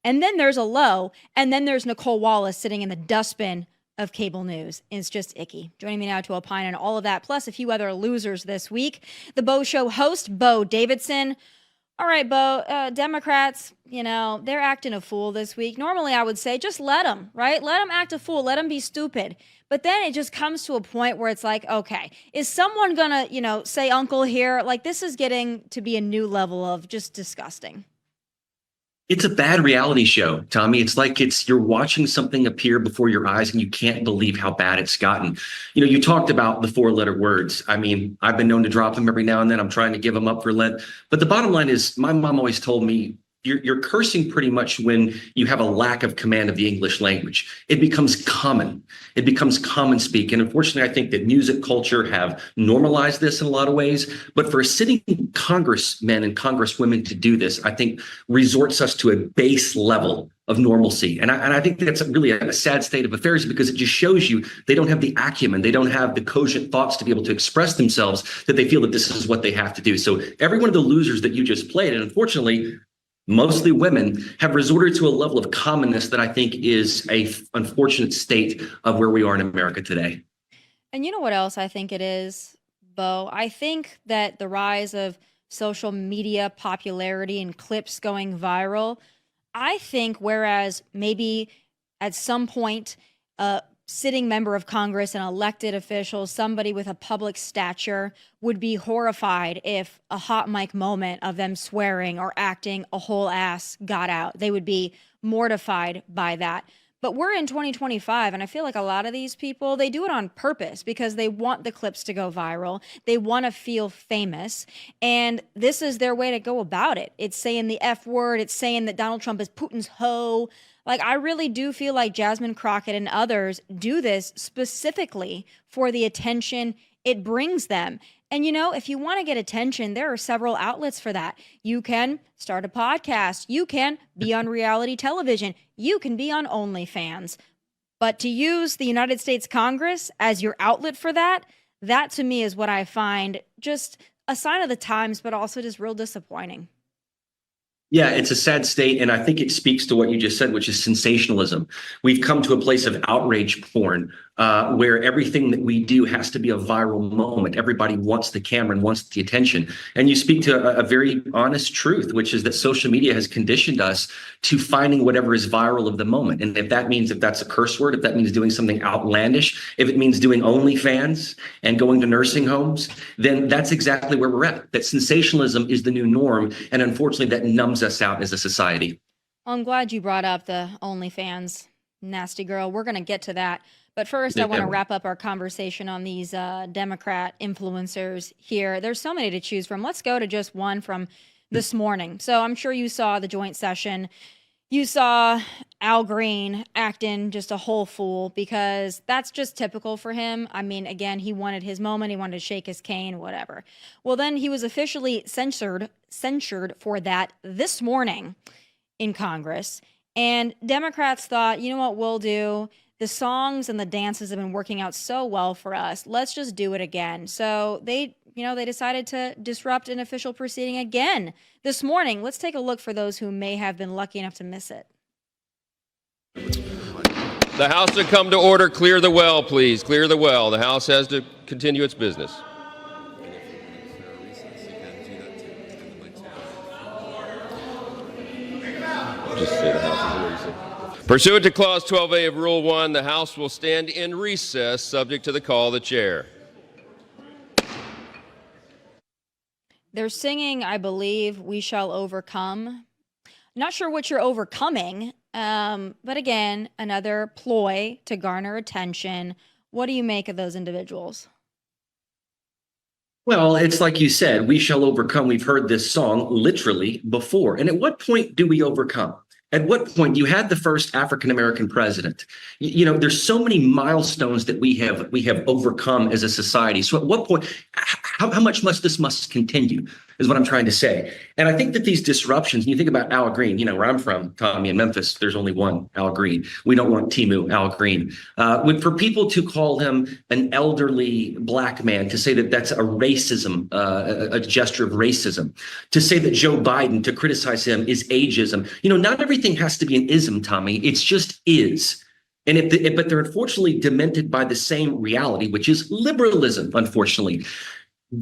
and then there's a low, and then there's Nicole Wallace sitting in the dustbin of cable news. It's just icky. Joining me now to opine on all of that, plus a few other losers this week, the Beau Show host, Beau Davidson. All right, Beau, Democrats, they're acting a fool this week. Normally, I would say just let them, right? Let them act a fool. Let them be stupid. But then it just comes to a point where it's like, okay, is someone going to, say uncle here? Like, this is getting to be a new level of just disgusting. It's a bad reality show, Tommy. It's like you're watching something appear before your eyes and you can't believe how bad it's gotten. You talked about the 4-letter words. I mean, I've been known to drop them every now and then. I'm trying to give them up for Lent. But the bottom line is, my mom always told me, you're cursing pretty much when you have a lack of command of the English language. It becomes common. It becomes common speak. And unfortunately, I think that music culture have normalized this in a lot of ways. But for a sitting congressmen and congresswomen to do this, I think resorts us to a base level of normalcy. And I think that's really a sad state of affairs, because it just shows you they don't have the acumen. They don't have the cogent thoughts to be able to express themselves, that they feel that this is what they have to do. So every one of the losers that you just played, and unfortunately, mostly women, have resorted to a level of commonness that I think is a unfortunate state of where we are in America today. And you know what else I think it is, Beau? I think that the rise of social media popularity and clips going viral, I think whereas maybe at some point a sitting member of Congress, an elected official, somebody with a public stature would be horrified if a hot mic moment of them swearing or acting a whole ass got out. They would be mortified by that. But we're in 2025, and I feel like a lot of these people, they do it on purpose because they want the clips to go viral. They want to feel famous, and this is their way to go about it. It's saying the F word. It's saying that Donald Trump is Putin's hoe. Like, I really do feel like Jasmine Crockett and others do this specifically for the attention it brings them. And, if you want to get attention, there are several outlets for that. You can start a podcast. You can be on reality television. You can be on OnlyFans. But to use the United States Congress as your outlet for that to me is what I find just a sign of the times, but also just real disappointing. Yeah, it's a sad state, and I think it speaks to what you just said, which is sensationalism. We've come to a place of outrage porn, where everything that we do has to be a viral moment. Everybody wants the camera and wants the attention. And you speak to a very honest truth, which is that social media has conditioned us to finding whatever is viral of the moment. And if that's a curse word, if that means doing something outlandish, if it means doing OnlyFans and going to nursing homes, then that's exactly where we're at. That sensationalism is the new norm. And unfortunately, that numbs us out as a society. I'm glad you brought up the OnlyFans, nasty girl. We're going to get to that. But first, I want to wrap up our conversation on these Democrat influencers here. There's so many to choose from. Let's go to just one from this morning. So I'm sure you saw the joint session. You saw Al Green acting just a whole fool, because that's just typical for him. I mean, again, he wanted his moment. He wanted to shake his cane, whatever. Well, then he was officially censured for that this morning in Congress. And Democrats thought, you know what we'll do? The songs and the dances have been working out so well for us. Let's just do it again. So they decided to disrupt an official proceeding again this morning. Let's take a look for those who may have been lucky enough to miss it. The House to come to order. Clear the well, please. Clear the well. The House has to continue its business. Just say the House is in recess. Pursuant to Clause 12A of Rule 1, the House will stand in recess, subject to the call of the chair. They're singing, I believe, "We Shall Overcome." Not sure what you're overcoming, but again, another ploy to garner attention. What do you make of those individuals? Well, it's like you said, we shall overcome. We've heard this song literally before. And at what point do we overcome? At what point you had the first African-American president? There's so many milestones that we have overcome as a society. So at what point, how much must this continue? is what I'm trying to say. And I think that these disruptions, you think about Al Green, where I'm from, Tommy, in Memphis, there's only one Al Green. We don't want Timu Al Green. For people to call him an elderly black man, to say that that's a racism, a gesture of racism, to say that Joe Biden, to criticize him, is ageism. Not everything has to be an ism, Tommy. It's just is. And but they're unfortunately demented by the same reality, which is liberalism, unfortunately.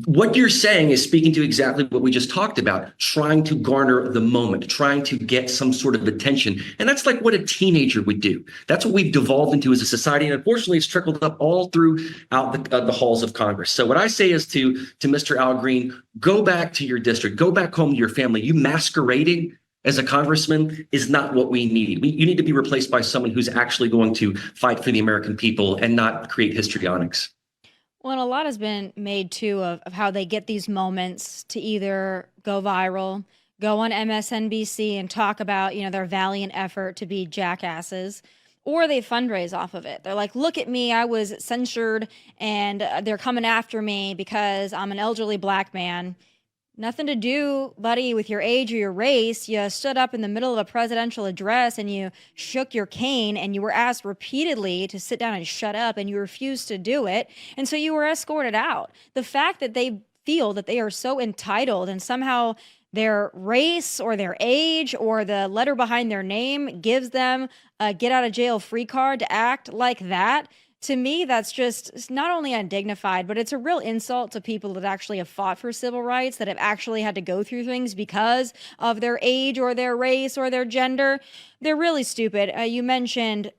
What you're saying is speaking to exactly what we just talked about, trying to garner the moment, trying to get some sort of attention. And that's like what a teenager would do. That's what we've devolved into as a society. And unfortunately, it's trickled up all throughout the halls of Congress. So what I say is to Mr. Al Green, go back to your district, go back home to your family. You masquerading as a congressman is not what we need. You need to be replaced by someone who's actually going to fight for the American people and not create histrionics. Well, and a lot has been made too of how they get these moments to either go viral, go on MSNBC and talk about, their valiant effort to be jackasses, or they fundraise off of it. They're like, look at me, I was censured and they're coming after me because I'm an elderly black man. Nothing to do, buddy, with your age or your race. You stood up in the middle of a presidential address and you shook your cane and you were asked repeatedly to sit down and shut up and you refused to do it. And so you were escorted out. The fact that they feel that they are so entitled and somehow their race or their age or the letter behind their name gives them a get out of jail free card to act like that. To me, that's it's not only undignified, but it's a real insult to people that actually have fought for civil rights, that have actually had to go through things because of their age or their race or their gender. They're really stupid. You mentioned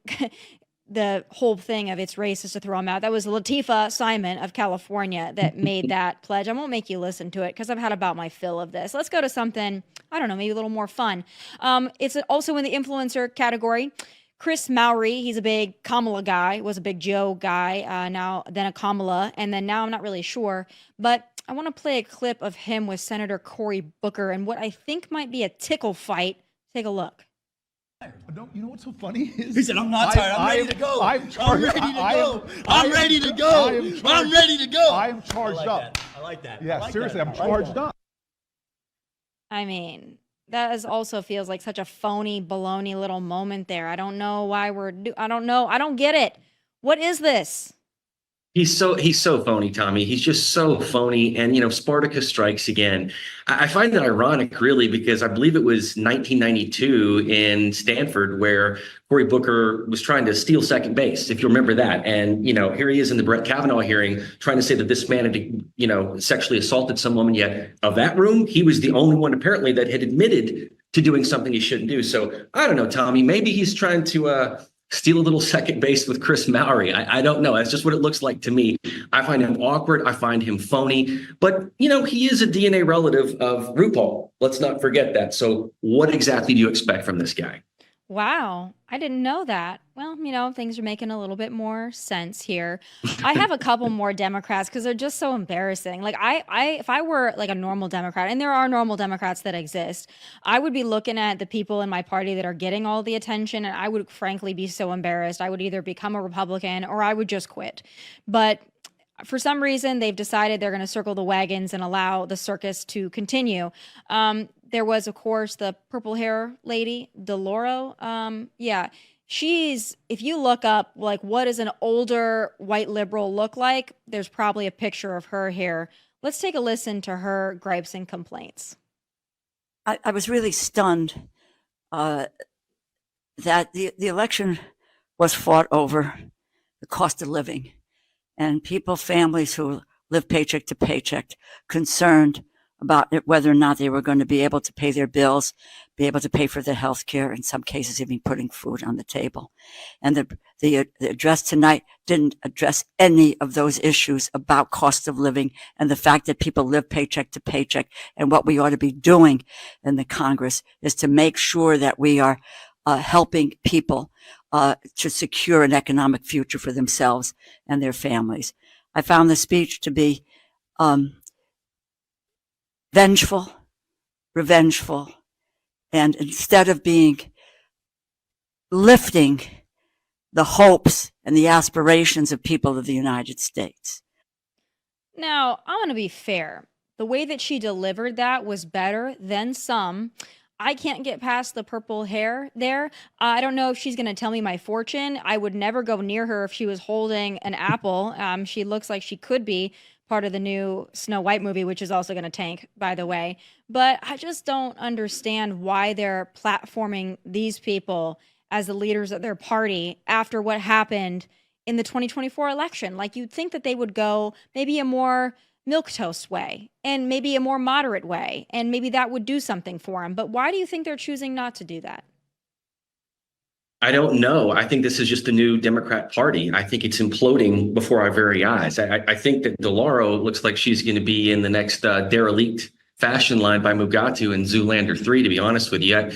the whole thing of it's racist to throw them out. That was Latifah Simon of California that made that pledge. I won't make you listen to it because I've had about my fill of this. Let's go to something, I don't know, maybe a little more fun. It's also in the influencer category. Chris Mowry, he's a big Kamala guy, was a big Joe guy, then a Kamala, and then now I'm not really sure. But I want to play a clip of him with Senator Cory Booker and what I think might be a tickle fight. Take a look. You know what's so funny? He said, I'm not tired. I'm ready to go. I'm ready to go. I'm ready to go. I'm ready to go. I am charged up. I like that. Yeah, seriously, I'm charged up. I mean, that also feels like such a phony, baloney little moment there. I don't know why I don't know. I don't get it. What is this? He's so phony, Tommy. He's just so phony. And, Spartacus strikes again. I find that ironic, really, because I believe it was 1992 in Stanford where Cory Booker was trying to steal second base, if you remember that. And, here he is in the Brett Kavanaugh hearing trying to say that this man had, sexually assaulted some woman. Yet of that room, he was the only one apparently that had admitted to doing something he shouldn't do. So I don't know, Tommy, maybe he's trying to steal a little second base with Chris Mowry. I don't know. That's just what it looks like to me. I find him awkward. I find him phony. But, he is a DNA relative of RuPaul. Let's not forget that. So what exactly do you expect from this guy? Wow, I didn't know that. Well, things are making a little bit more sense here. I have a couple more Democrats because they're just so embarrassing. Like if I were like a normal Democrat, and there are normal Democrats that exist, I would be looking at the people in my party that are getting all the attention, and I would frankly be so embarrassed. I would either become a Republican or I would just quit. But for some reason, they've decided they're going to circle the wagons and allow the circus to continue. There was, of course, the purple hair lady, DeLauro. If you look up, like, what does an older white liberal look like? There's probably a picture of her here. Let's take a listen to her gripes and complaints. I was really stunned that the election was fought over the cost of living and families who live paycheck to paycheck, concerned about whether or not they were going to be able to pay their bills, be able to pay for their health care, in some cases even putting food on the table. And the address tonight didn't address any of those issues about cost of living and the fact that people live paycheck to paycheck. And what we ought to be doing in the Congress is to make sure that we are helping people to secure an economic future for themselves and their families. I found the speech to be vengeful, revengeful, and instead of lifting the hopes and the aspirations of people of the United States. Now, I want to be fair. The way that she delivered that was better than some. I can't get past the purple hair there. I don't know if she's going to tell me my fortune. I would never go near her if she was holding an apple. She looks like she could be part of the new Snow White movie, which is also going to tank, by the way. But I just don't understand why they're platforming these people as the leaders of their party after what happened in the 2024 election. Like, you'd think that they would go maybe a more milquetoast way and maybe a more moderate way, and maybe that would do something for them. But why do you think they're choosing not to do that? I don't know. I think this is just the new Democrat Party. I think it's imploding before our very eyes. I think that DeLauro looks like she's going to be in the next derelict fashion line by Mugatu and Zoolander 3, to be honest with you.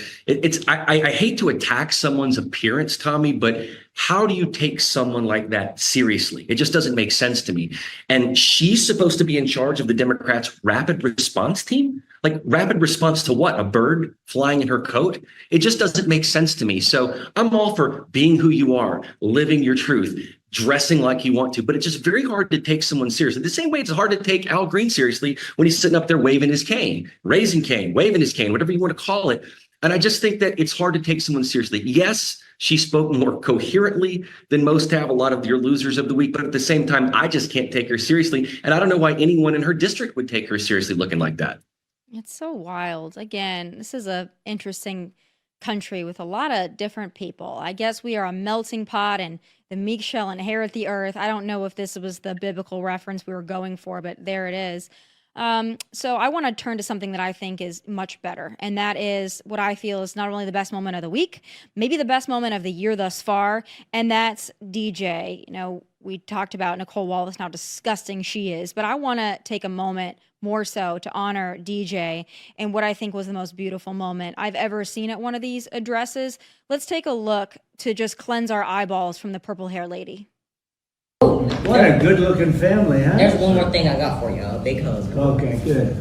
I hate to attack someone's appearance, Tommy, but how do you take someone like that seriously? It just doesn't make sense to me. And she's supposed to be in charge of the Democrats' rapid response team? Like, rapid response to what? A bird flying in her coat? It just doesn't make sense to me. So I'm all for being who you are, living your truth, dressing like you want to, but it's just very hard to take someone seriously. The same way it's hard to take Al Green seriously when he's sitting up there waving his cane, raising cane, waving his cane, whatever you want to call it. And I just think that it's hard to take someone seriously. Yes, she spoke more coherently than most have, a lot of your losers of the week, but at the same time, I just can't take her seriously. And I don't know why anyone in her district would take her seriously looking like that. It's so wild. Again, this is a interesting country with a lot of different people. I guess we are a melting pot and the meek shall inherit the earth. I don't know if this was the biblical reference we were going for, but there it is. So I want to turn to something that I think is much better, and that is what I feel is not only the best moment of the week, maybe the best moment of the year thus far, and that's DJ. You know, we talked about Nicole Wallace, how disgusting she is, but I want to take a moment more so to honor DJ and what I think was the most beautiful moment I've ever seen at one of these addresses. Let's take a look to just cleanse our eyeballs from the purple hair lady. What a good-looking family, huh? There's one more thing I got for you, a big hug. Okay, good.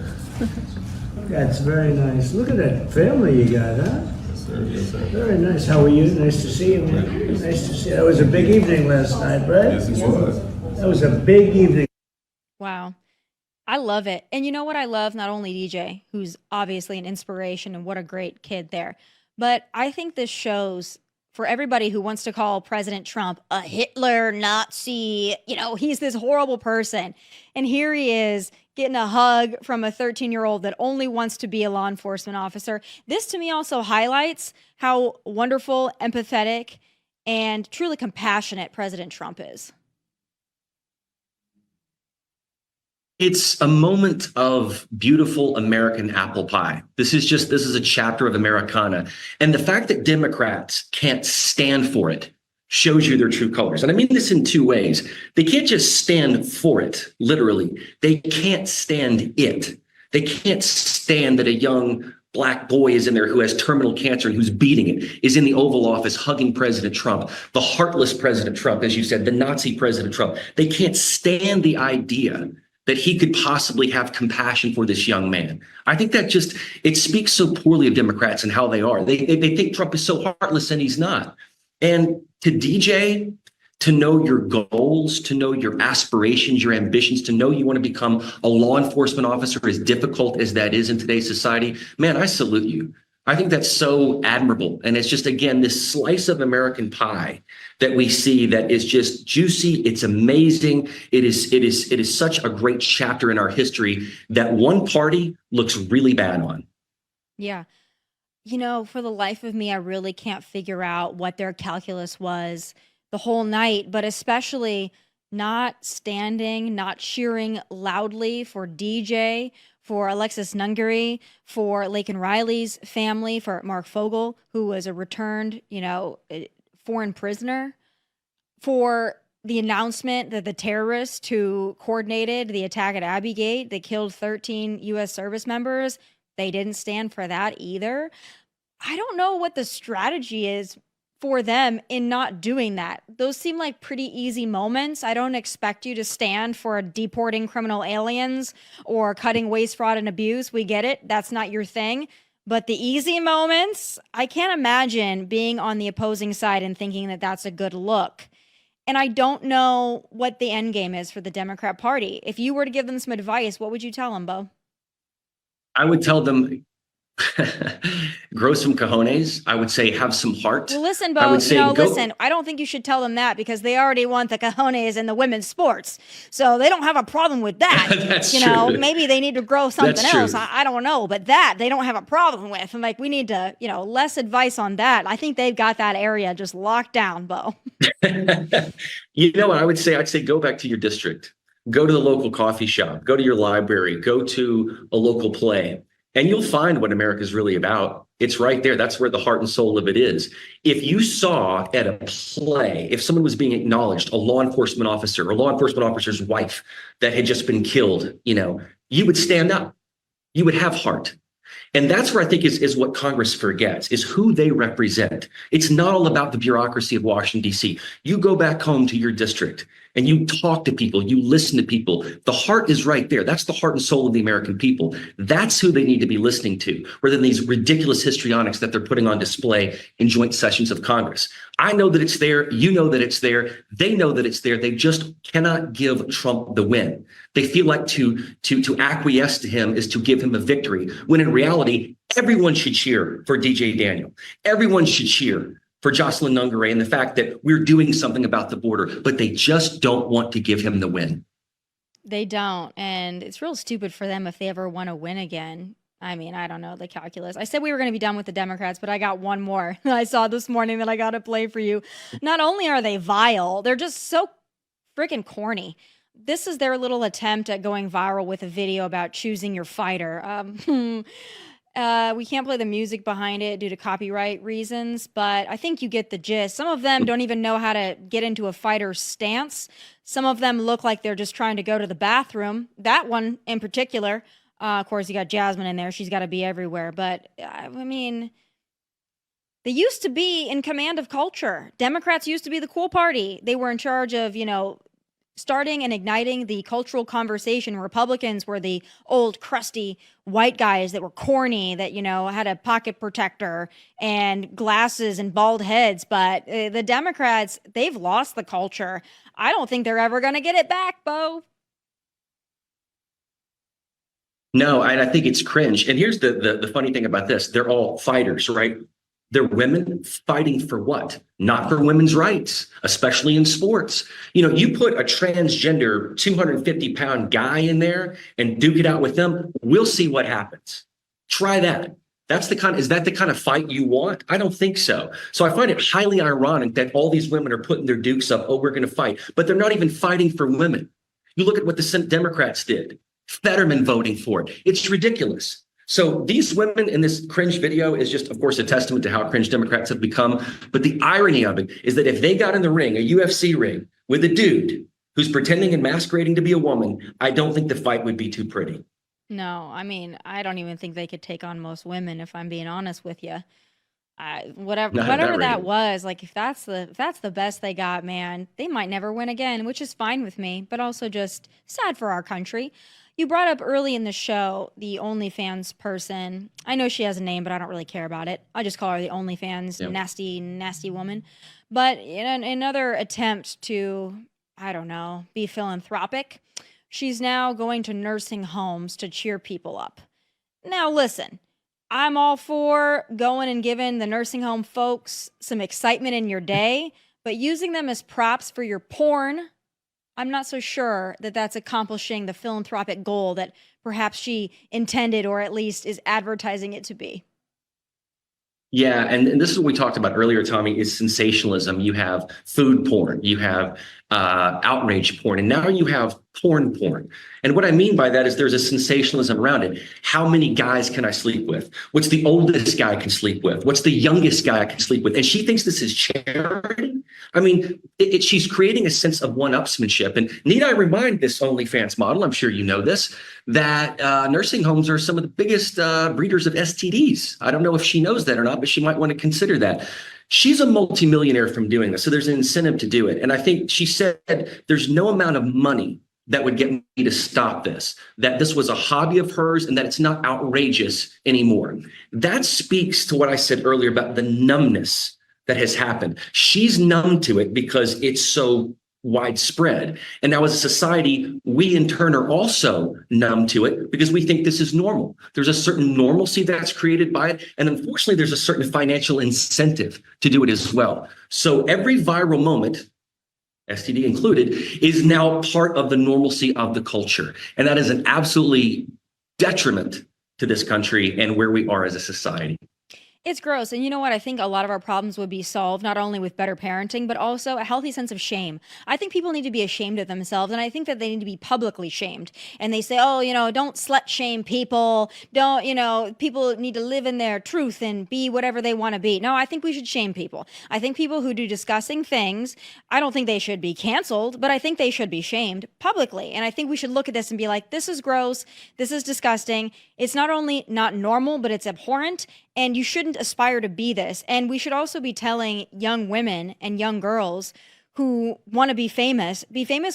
That's very nice. Look at that family you got, huh? Yes, sir. Very nice. How are you? Nice to see you, man. Nice to see you. That was a big evening last night, right? Yes, it was. That was a big evening. Wow. I love it. And you know what I love? Not only DJ, who's obviously an inspiration and what a great kid there, but I think this shows for everybody who wants to call President Trump a Hitler, Nazi, he's this horrible person. And here he is getting a hug from a 13-year-old that only wants to be a law enforcement officer. This to me also highlights how wonderful, empathetic, and truly compassionate President Trump is. It's a moment of beautiful American apple pie. This is a chapter of Americana. And the fact that Democrats can't stand for it shows you their true colors. And I mean this in two ways. They can't just stand for it, literally. They can't stand it. They can't stand that a young Black boy is in there who has terminal cancer and who's beating it, is in the Oval Office hugging President Trump, the heartless President Trump, as you said, the Nazi President Trump. They can't stand the idea that he could possibly have compassion for this young man. I think that it speaks so poorly of Democrats and how they are. They think Trump is so heartless and he's not. And to DJ, to know your goals, to know your aspirations, your ambitions, to know you want to become a law enforcement officer, as difficult as that is in today's society, man, I salute you. I think that's so admirable. And it's just, again, this slice of American pie that we see that is just juicy. It's amazing. It is such a great chapter in our history that one party looks really bad on. Yeah. For the life of me, I really can't figure out what their calculus was the whole night, but especially not standing, not cheering loudly for DJ, for Alexis Nungary, for Laken Riley's family, for Mark Fogel, who was a returned, foreign prisoner, for the announcement that the terrorists who coordinated the attack at Abbey Gate that killed 13 U.S. service members, they didn't stand for that either. I don't know what the strategy is for them in not doing that. Those seem like pretty easy moments. I don't expect you to stand for deporting criminal aliens or cutting waste, fraud, and abuse. We get it. That's not your thing. But the easy moments, I can't imagine being on the opposing side and thinking that that's a good look. And I don't know what the end game is for the Democrat Party. If you were to give them some advice, what would you tell them, Beau? I would tell them, grow some cojones. I would say have some heart. Well, listen, I Beau, would say go. listen, I don't think you should tell them that because they already want the cojones in the women's sports. So they don't have a problem with that. That's true. true. Maybe they need to grow something That's true. else. I don't know. But that they don't have a problem with. And like, we need to, less advice on that. I think they've got that area just locked down, Beau. You know what I would say? I'd say go back to your district. Go to the local coffee shop. Go to your library. Go to a local play. And you'll find what America's really about. It's right there. That's where the heart and soul of it is. If you saw at a play, if someone was being acknowledged, a law enforcement officer or law enforcement officer's wife that had just been killed, you would stand up. You would have heart. And that's where I think is what Congress forgets, is who they represent. It's not all about the bureaucracy of Washington, D.C. You go back home to your district and you talk to people, you listen to people. The heart is right there. That's the heart and soul of the American people. That's who they need to be listening to, rather than these ridiculous histrionics that they're putting on display in joint sessions of Congress. I know that it's there. You know that it's there. They know that it's there. They just cannot give Trump the win. They feel like to acquiesce to him is to give him a victory, when in reality, everyone should cheer for DJ Daniel. Everyone should cheer for Jocelyn Nungare and the fact that we're doing something about the border, but they just don't want to give him the win. They don't. And it's real stupid for them if they ever want to win again. I mean, I don't know the calculus. I said we were going to be done with the Democrats, but I got one more that I saw this morning that I got to play for you. Not only are they vile, they're just so freaking corny. This is their little attempt at going viral with a video about choosing your fighter. We can't play the music behind it due to copyright reasons, but I think you get the gist. Some of them don't even know how to get into a fighter's stance. Some of them look like they're just trying to go to the bathroom. That one in particular, of course, you got Jasmine in there. She's got to be everywhere. But, I mean, they used to be in command of culture. Democrats used to be the cool party. They were in charge of, starting and igniting the cultural conversation. Republicans were the old crusty white guys that were corny, that, had a pocket protector and glasses and bald heads. But the Democrats, they've lost the culture. I don't think they're ever going to get it back, Beau. No, and I think it's cringe. And here's the funny thing about this. They're all fighters, right? They're women fighting for what? Not for women's rights, especially in sports. You put a transgender 250-pound guy in there and duke it out with them, we'll see what happens. Try that. Is that the kind of fight you want? I don't think so. So I find it highly ironic that all these women are putting their dukes up. Oh, we're going to fight. But they're not even fighting for women. You look at what the Senate Democrats did. Fetterman voting for it. It's ridiculous. So these women in this cringe video is just, of course, a testament to how cringe Democrats have become. But the irony of it is that if they got in the ring, a UFC ring, with a dude who's pretending and masquerading to be a woman, I don't think the fight would be too pretty. No, I mean, I don't even think they could take on most women, if I'm being honest with you. Whatever that was, like, if that's the best they got, man, they might never win again, which is fine with me, but also just sad for our country. You brought up early in the show the OnlyFans person. I know she has a name, but I don't really care about it. I just call her the OnlyFans nasty, nasty woman. But in another attempt to, I don't know, be philanthropic, she's now going to nursing homes to cheer people up. Now, listen, I'm all for going and giving the nursing home folks some excitement in your day, but using them as props for your porn, I'm not so sure that that's accomplishing the philanthropic goal that perhaps she intended, or at least is advertising it to be. Yeah, and this is what we talked about earlier, Tommy, is sensationalism. You have food porn, you have outrage porn, and now you have porn. And what I mean by that is there's a sensationalism around it. How many guys can I sleep with? What's the oldest guy I can sleep with? What's the youngest guy I can sleep with? And she thinks this is charity. I mean, she's creating a sense of one-upsmanship. And need I remind this OnlyFans model, I'm sure you know this, that nursing homes are some of the biggest breeders of STDs. I don't know if she knows that or not, but she might want to consider that. She's a multimillionaire from doing this, so there's an incentive to do it. And I think she said there's no amount of money that would get me to stop this, that this was a hobby of hers and that it's not outrageous anymore. That speaks to what I said earlier about the numbness that has happened. She's numb to it because it's so widespread. And now as a society, we in turn are also numb to it because we think this is normal. There's a certain normalcy that's created by it. And unfortunately, there's a certain financial incentive to do it as well. So every viral moment, STD included, is now part of the normalcy of the culture. And that is an absolutely detriment to this country and where we are as a society. It's gross. And you know what? I think a lot of our problems would be solved not only with better parenting, but also a healthy sense of shame. I think people need to be ashamed of themselves. And I think that they need to be publicly shamed. And they say, oh, don't slut shame people. Don't, people need to live in their truth and be whatever they want to be. No, I think we should shame people. I think people who do disgusting things, I don't think they should be canceled, but I think they should be shamed publicly. And I think we should look at this and be like, this is gross. This is disgusting. It's not only not normal, but it's abhorrent. And you shouldn't aspire to be this. And we should also be telling young women and young girls who want to be famous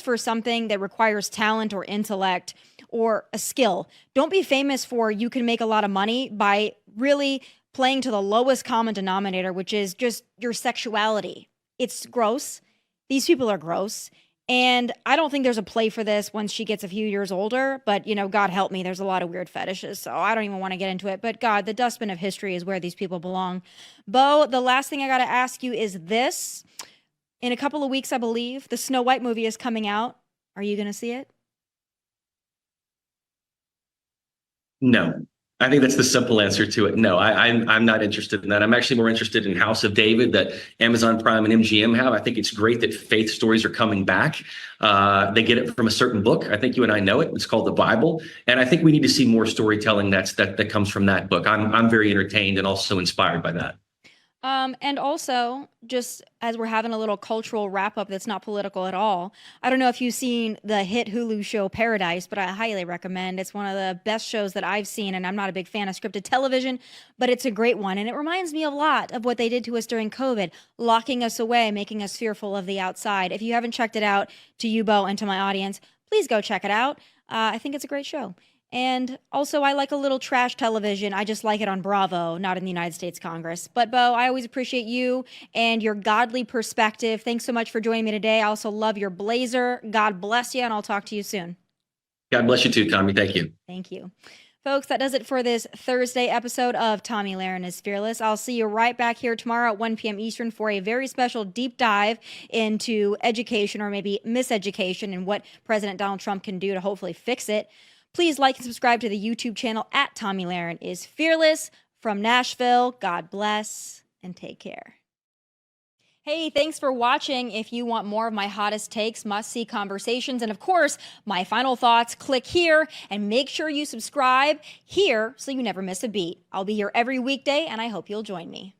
for something that requires talent or intellect or a skill. Don't be famous for you can make a lot of money by really playing to the lowest common denominator, which is just your sexuality. It's gross. These people are gross. And I don't think there's a play for this once she gets a few years older. But, God help me, there's a lot of weird fetishes. So I don't even want to get into it. But God, the dustbin of history is where these people belong. Beau, the last thing I got to ask you is this. In a couple of weeks, I believe, the Snow White movie is coming out. Are you going to see it? No. I think that's the simple answer to it. No, I'm not interested in that. I'm actually more interested in House of David that Amazon Prime and MGM have. I think it's great that faith stories are coming back. They get it from a certain book. I think you and I know it. It's called the Bible. And I think we need to see more storytelling that comes from that book. I'm very entertained and also inspired by that. And also, just as we're having a little cultural wrap up that's not political at all, I don't know if you've seen the hit Hulu show Paradise, but I highly recommend. It's one of the best shows that I've seen, and I'm not a big fan of scripted television, but it's a great one. And it reminds me a lot of what they did to us during COVID, locking us away, making us fearful of the outside. If you haven't checked it out, to you, Beau, and to my audience, please go check it out. I think it's a great show. And also, I like a little trash television. I just like it on Bravo, not in the United States Congress. But, Beau, I always appreciate you and your godly perspective. Thanks so much for joining me today. I also love your blazer. God bless you, and I'll talk to you soon. God bless you too, Tomi. Thank you. Thank you. Folks, that does it for this Thursday episode of Tomi Lahren is Fearless. I'll see you right back here tomorrow at 1 p.m. Eastern for a very special deep dive into education, or maybe miseducation, and what President Donald Trump can do to hopefully fix it. Please like and subscribe to the YouTube channel at Tomi Lahren is Fearless. From Nashville, God bless and take care. Hey, thanks for watching. If you want more of my hottest takes, must-see conversations, and of course, my final thoughts, click here and make sure you subscribe here so you never miss a beat. I'll be here every weekday, and I hope you'll join me.